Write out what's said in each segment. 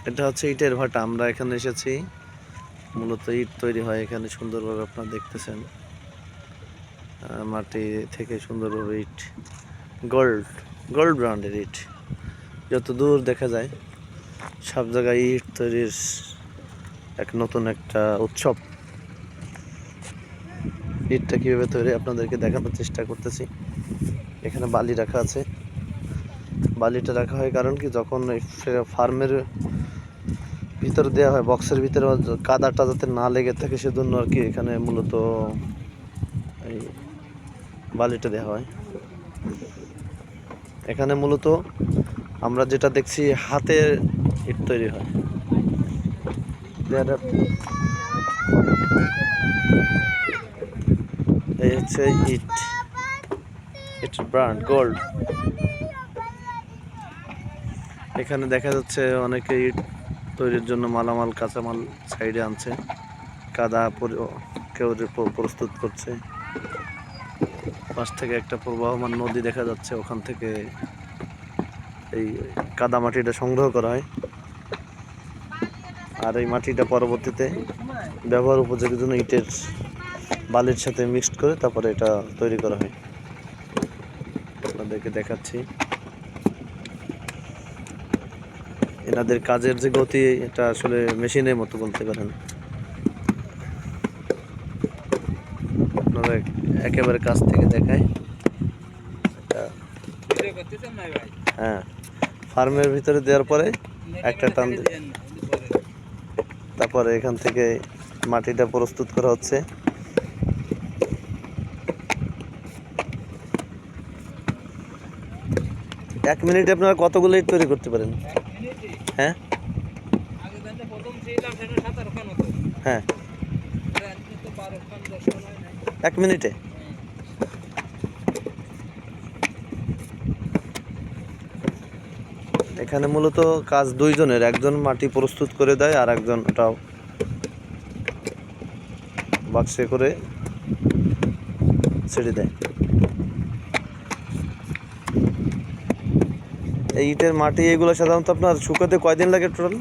এটা হচ্ছে ইটের ভাটা। আমরা এখানে এসেছি, মূলত ইট তৈরি হয় এখানে সুন্দরভাবে, আপনারা দেখতেছেন মাটি থেকে সুন্দরভাবে ইট, গোল্ড গোল্ড ব্র্যান্ডের ইট। যত দূর দেখা যায় সব জায়গায় ইট তৈরির এক নতুন একটা উৎসব। ইটটা কীভাবে তৈরি আপনাদেরকে দেখানোর চেষ্টা করতেছি। এখানে বালি রাখা আছে। বালিটা রাখা হয় কারণ কি, যখন ফার্মের ভিতরে দেওয়া হয় বক্সের ভিতরে, কাদাটা যাতে না লেগে থাকে সেজন্য আর কি এখানে মূলত এই বালিটা দেওয়া হয়। এখানে মূলত আমরা যেটা দেখছি হাতে ইট তৈরি হয়। এই হচ্ছে ইট, ইট ব্র্যান্ড গোল্ড। এখানে দেখা যাচ্ছে অনেকে ইট তৈরির জন্য মালামাল কাঁচামাল সাইডে আনছে, কাদা কেউ প্রস্তুত করছে। পাশ থেকে একটা প্রবাহমান নদী দেখা যাচ্ছে, ওখান থেকে এই কাদা মাটিটা সংগ্রহ করা হয়, আর এই মাটিটা পরবর্তীতে ব্যবহার উপযোগীর জন্য ইটের বালির সাথে মিক্সড করে তারপরে এটা তৈরি করা হয়। আপনাদেরকে দেখাচ্ছি এনাদের কাজের যে গতি, এটা আসলে মেশিনের মতো বলতে পারেন। আপনারা একেবারে কাছ থেকে দেখায়। হ্যাঁ, ফার্মের ভিতরে দেওয়ার পরে একটা টান, তারপরে এখান থেকে মাটিটা প্রস্তুত করা হচ্ছে। এক মিনিটে আপনারা কতগুলো ইট তৈরি করতে পারেন? হ্যাঁ হ্যাঁ, 1 মিনিটে। এখানে মূলত কাজ দুইজনের, একজন মাটি প্রস্তুত করে দেয় আর একজন ওটাও বাক্সে করে ছেড়ে দেয়। এই ইটের মাটি এগুলো সাধারণত আপনার শুকাতে কয়দিন লাগে টোটাল?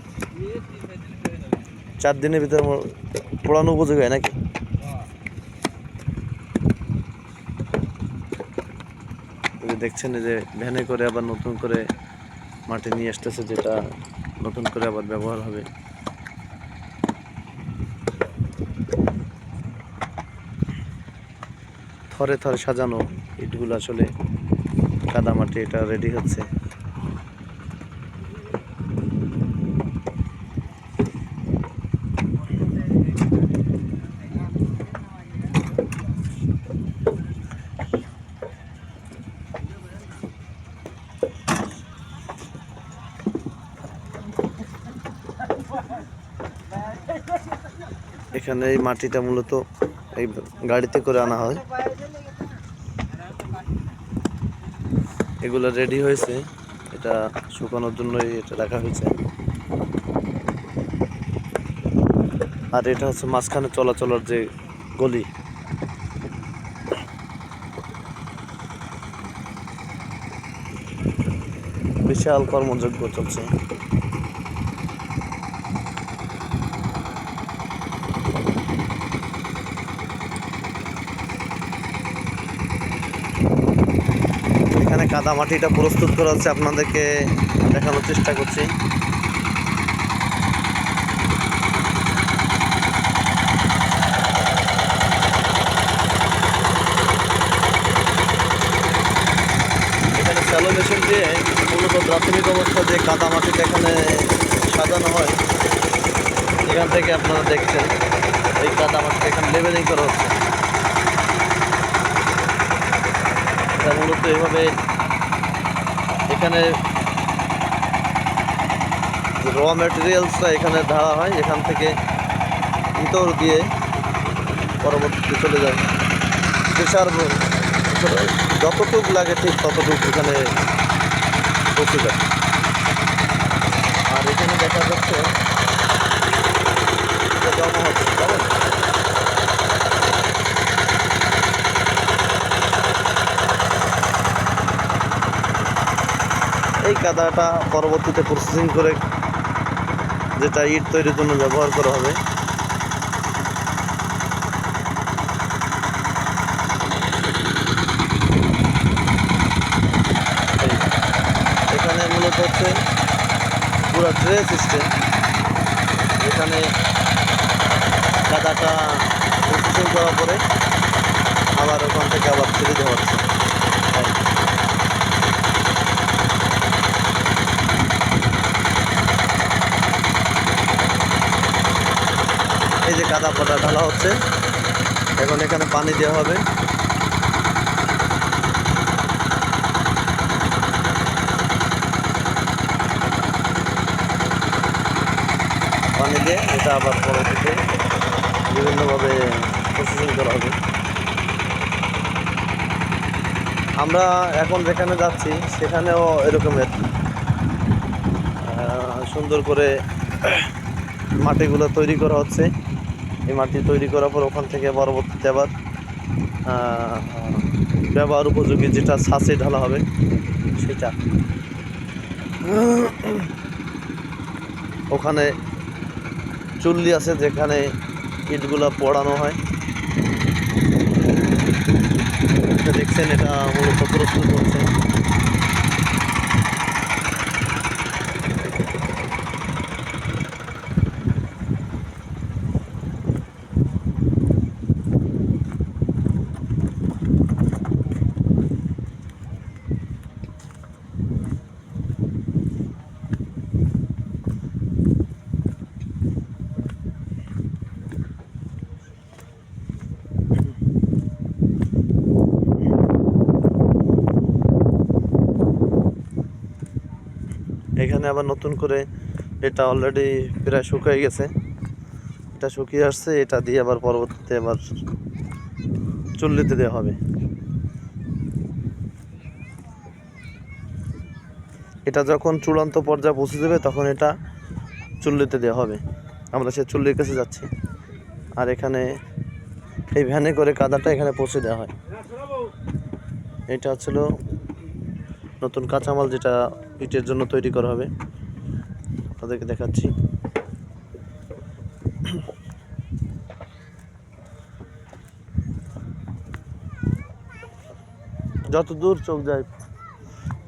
4 দিনের ভিতরে পোড়ানো উপযোগী হয় নাকি? দেখছেন যে ভ্যানে করে আবার নতুন করে মাটি নিয়ে আসতেছে, যেটা নতুন করে আবার ব্যবহার হবে। থরে থরে সাজানো ইটগুলো, আসলে কাদা মাটি এটা রেডি হচ্ছে। এখানে এই মাটিটা মূলত এই গাড়িতে করে আনা হয়। এগুলো রেডি হয়েছে, এটা শুকানোর জন্যই এটা রাখা হয়েছে। আর এটা হচ্ছে মাঝখানে চলাচলের যে গলি, বিশাল কর্মযজ্ঞ চলছে। এখানে কাদা মাটিটা প্রস্তুত করা হচ্ছে, আপনাদেরকে দেখানোর চেষ্টা করছি। এখানে স্যালো মেশিন দিয়ে মূলত প্রাথমিক অবস্থা যে কাদা মাটিটা এখানে সাজানো হয়, এখান থেকে আপনারা দেখছেন এই কাদা মাটিটা এখানে লেবেলিং করা হচ্ছে। এটা মূলত এভাবে এখানে র ম্যাটেরিয়ালসটা এখানে ঢালা হয়, এখান থেকে ইতর দিয়ে পরবর্তীতে চলে যায় প্রেশার, যতটুকু লাগে ঠিক ততটুকু এখানে পৌঁছে যায়। আর এখানে দেখা যাচ্ছে জমা হচ্ছে, কেমন এই কাদাটা পরবর্তীতে প্রসেসিং করে যেটা ইট তৈরির জন্য ব্যবহার করা হবে। এখানে মূলত হচ্ছে পুরো ট্রে সিস্টেম, এখানে কাদাটা প্রসেসিং করার পরে আবার ওখান থেকে আবার ছেড়ে দেওয়া হচ্ছে। এই যে কাদা পাতা ঢালা হচ্ছে, এখন এখানে পানি দেওয়া হবে। পানি দিয়ে এটা আবার পরবর্তীতে বিভিন্নভাবে প্রসেসিং করা হবে। আমরা এখন যেখানে যাচ্ছি সেখানেও এরকমের সুন্দর করে মাটিগুলো তৈরি করা হচ্ছে। এই মাটি তৈরি করার পর ওখান থেকে পরবর্তীতে আবার ব্যবহার উপযোগী যেটা ছাঁচে ঢালা হবে সেটা। ওখানে চুল্লি আছে যেখানে ইটগুলো পোড়ানো হয়। দেখছেন এটা মূলত প্রস্তুত হচ্ছে। এখানে আবার নতুন করে এটা অলরেডি প্রায় শুকিয়ে গেছে, এটা শুকিয়ে আসছে, এটা দিয়ে আবার পরবর্তীতে আবার চুল্লিতে দেওয়া হবে। এটা যখন চূড়ান্ত পর্যায়ে পৌঁছে যাবে তখন এটা চুল্লিতে দেওয়া হবে। আমরা সে চুল্লির কাছে যাচ্ছি, আর এখানে এই ভ্যানে করে কাদাটা এখানে পৌঁছে দেওয়া হয়। এটা হচ্ছিল নতুন কাঁচামাল যেটা ইটের জন্য তৈরি করা হবে, আপনাদেরকে দেখাচ্ছি। যত দূর চোখ যায়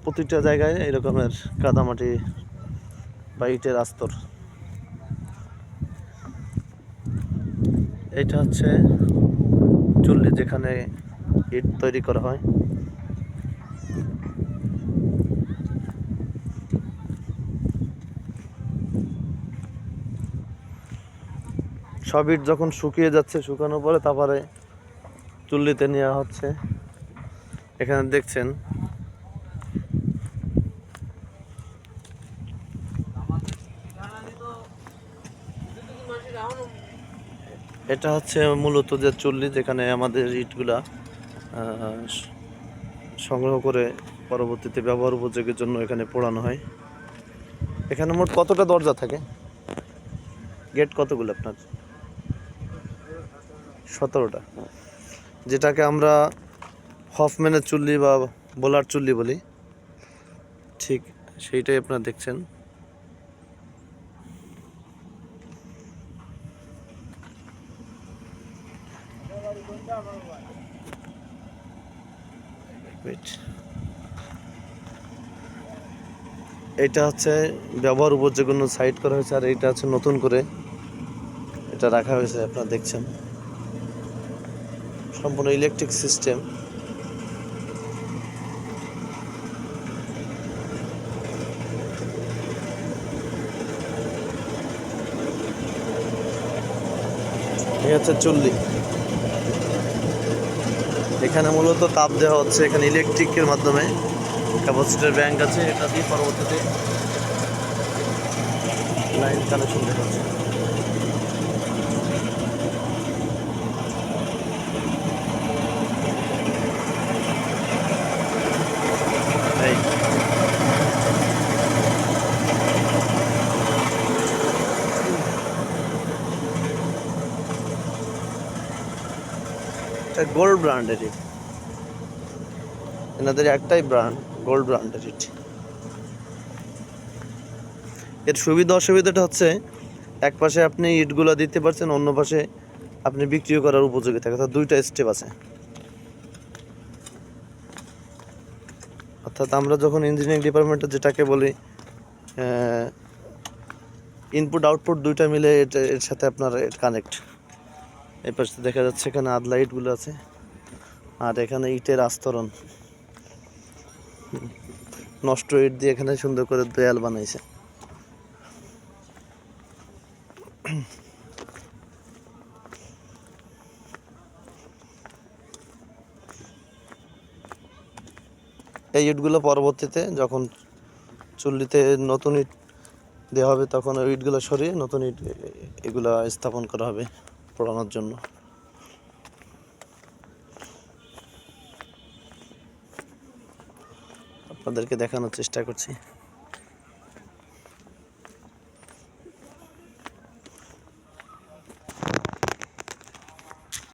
প্রতিটা জায়গায় এরকমের কাদামাটি বা ইটের আস্তর। এটা হচ্ছে চুল্লি যেখানে ইট তৈরি করা হয়। সব ইট যখন শুকিয়ে যাচ্ছে, শুকানোর পরে তারপরে চুল্লিতে নেওয়া হচ্ছে। এখানে দেখছেন এটা হচ্ছে মূলত যে চুল্লি যেখানে আমাদের ইটগুলা সংগ্রহ করে পরবর্তীতে ব্যবহার উপযোগের জন্য এখানে পোড়ানো হয়। এখানে মোট কতটা দরজা থাকে? গেট কতগুলো আপনার? 17টা, যেটাকে আমরা হফম্যানের চুল্লি বা বোলার চুল্লি বলি, ঠিক সেইটাই আপনারা দেখছেন। এটা হচ্ছে ব্যবহার উপযোগী সাইড করা হয়েছে, আর এটা হচ্ছে নতুন করে এটা রাখা হয়েছে। আপনারা দেখছেন সম্পূর্ণ ইলেকট্রিক সিস্টেম। এই হচ্ছে চুল্লি, এখানে মূলত তাপ দেওয়া হচ্ছে। এখানে ইলেকট্রিকের মাধ্যমে ক্যাপাসিটর ব্যাংক আছে, এটা দিয়ে পরবর্তীতে লাইন কানেকশন দেওয়া হচ্ছে। এটা গোল্ড ব্র্যান্ডের ইট, এনাদের একটাই ব্র্যান্ড গোল্ড ব্র্যান্ডের ইট। এর সুবিধা অসুবিধাটা হচ্ছে এক পাশে আপনি ইটগুলো দিতে পারছেন, অন্য পাশে আপনি বিক্রিও করার উপযোগী থাকে, অর্থাৎ দুইটা স্টেপ আছে। অর্থাৎ আমরা যখন ইঞ্জিনিয়ারিং ডিপার্টমেন্টে যেটাকে বলি ইনপুট আউটপুট দুইটা মিলে এর সাথে আপনার কানেক্ট। এই পাশে দেখা যাচ্ছে এখানে আদলা ইটগুলো আছে, আর এখানে ইটের আস্তরণ, নষ্ট ইট দিয়ে এখানে সুন্দর করে দেয়াল বানাইছে। এই ইটগুলো পরবর্তীতে যখন চুল্লিতে নতুন ইট দেওয়া হবে তখন ওই ইটগুলো সরিয়ে নতুন ইট এগুলা স্থাপন করা হবে পোড়ানোর জন্য। আপনাদেরকে দেখানোর চেষ্টা করছি।